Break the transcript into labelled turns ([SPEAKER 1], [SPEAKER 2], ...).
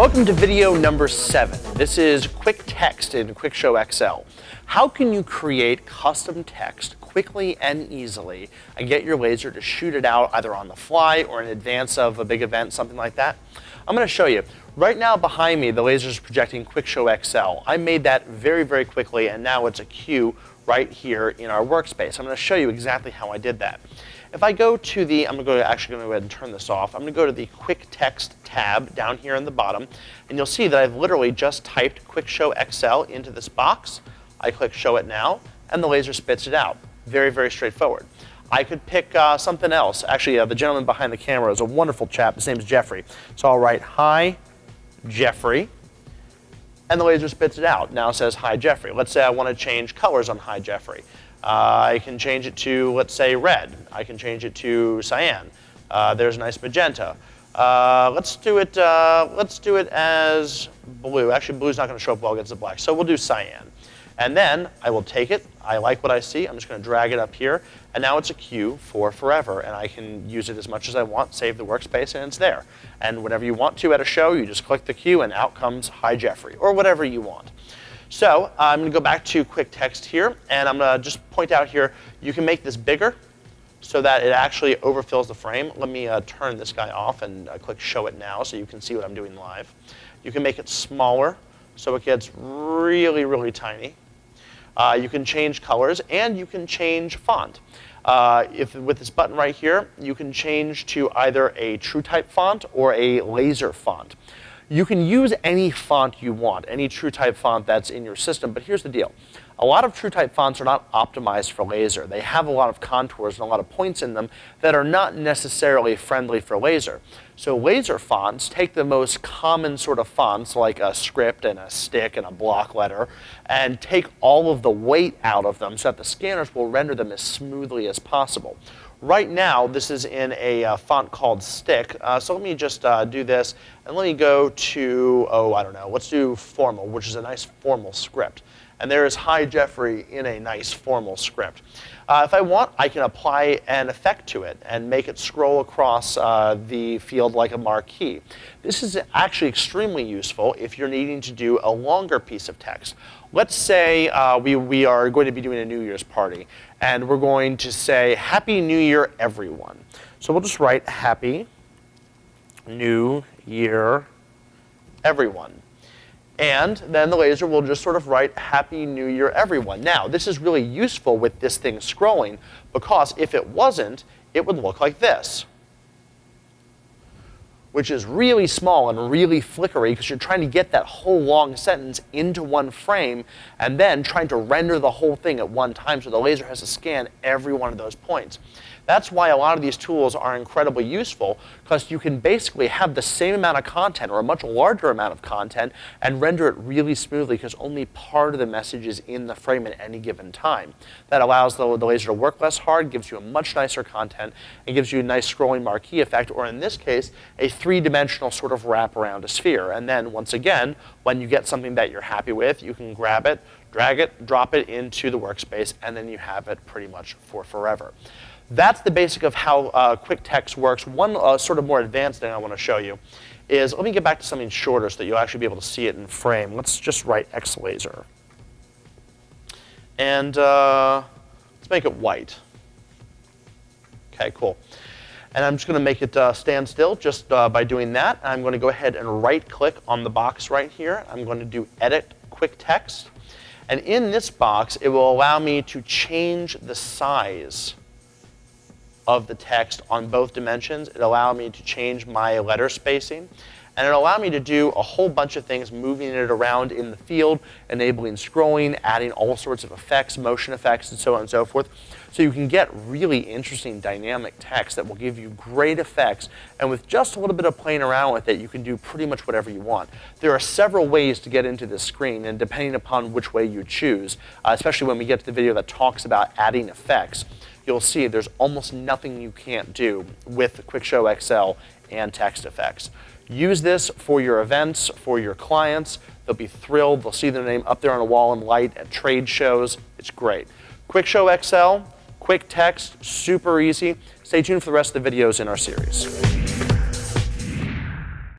[SPEAKER 1] Welcome to video number 7. This is QuickText in Quickshow XL. How can you create custom text quickly and easily and get your laser to shoot it out either on the fly or in advance of a big event, something like that? I'm going to show you. Right now behind me, the laser is projecting Quickshow XL. I made that very, very quickly, and now it's a queue right here in our workspace. I'm going to show you exactly how I did that. If I go to the, I'm actually going to go ahead and turn this off. I'm going to go to the QuickText tab down here in the bottom, and you'll see that I've literally just typed Quickshow XL into this box. I click Show It Now, and the laser spits it out. Very, very straightforward. I could pick something else. Actually, the gentleman behind the camera is a wonderful chap. His name is Jeffrey. So I'll write, "Hi, Jeffrey," and the laser spits it out. Now it says, "Hi, Jeffrey." Let's say I want to change colors on "Hi, Jeffrey." I can change it to, let's say, red. I can change it to cyan. There's a nice magenta. Let's do it as blue. Actually, blue's not going to show up well against the black, so we'll do cyan. And then I will take it. I like what I see. I'm just going to drag it up here, and now it's a queue for forever, and I can use it as much as I want, save the workspace, and it's there. And whenever you want to at a show, you just click the queue, and out comes "Hi, Jeffrey," or whatever you want. So I'm going to go back to QuickText here, and I'm going to just point out here, you can make this bigger so that it actually overfills the frame. Let me turn this guy off and click Show It Now so you can see what I'm doing live. You can make it smaller so it gets really, really tiny. You can change colors, and you can change font. With this button right here, you can change to either a TrueType font or a laser font. You can use any font you want, any TrueType font that's in your system, but here's the deal. A lot of TrueType fonts are not optimized for laser. They have a lot of contours and a lot of points in them that are not necessarily friendly for laser. So laser fonts take the most common sort of fonts like a script and a stick and a block letter and take all of the weight out of them so that the scanners will render them as smoothly as possible. Right now, this is in a font called Stick, so let me just do this, and let me go to, I don't know, let's do Formal, which is a nice formal script. And there is "Hi, Jeffrey" in a nice formal script. If I want, I can apply an effect to it and make it scroll across the field like a marquee. This is actually extremely useful if you're needing to do a longer piece of text. Let's say we are going to be doing a New Year's party, and we're going to say, "Happy New Year, everyone." So we'll just write "Happy New Year, everyone." And then the laser will just sort of write "Happy New Year, everyone." Now, this is really useful with this thing scrolling, because if it wasn't, it would look like this, which is really small and really flickery because you're trying to get that whole long sentence into one frame and then trying to render the whole thing at one time, so the laser has to scan every one of those points. That's why a lot of these tools are incredibly useful, because you can basically have the same amount of content or a much larger amount of content and render it really smoothly because only part of the message is in the frame at any given time. That allows the laser to work less hard, gives you a much nicer content, and gives you a nice scrolling marquee effect, or in this case, a three-dimensional sort of wrap around a sphere. And then, once again, when you get something that you're happy with, you can grab it, drag it, drop it into the workspace, and then you have it pretty much for forever. That's the basic of how QuickText works. One sort of more advanced thing I want to show you is, let me get back to something shorter so that you'll actually be able to see it in frame. Let's just write XLaser. And let's make it white. Okay, cool. And I'm just going to make it stand still just by doing that. I'm going to go ahead and right-click on the box right here. I'm going to do Edit QuickText. And in this box, it will allow me to change the size of the text on both dimensions. It allowed me to change my letter spacing, and it allowed me to do a whole bunch of things, moving it around in the field, enabling scrolling, adding all sorts of effects, motion effects, and so on and so forth. So you can get really interesting dynamic text that will give you great effects, and with just a little bit of playing around with it, you can do pretty much whatever you want. There are several ways to get into this screen, and depending upon which way you choose, especially when we get to the video that talks about adding effects, you'll see there's almost nothing you can't do with Quickshow XL and text effects. Use this for your events, for your clients. They'll be thrilled. They'll see their name up there on a wall in light at trade shows. It's great. Quickshow XL, QuickText, super easy. Stay tuned for the rest of the videos in our series.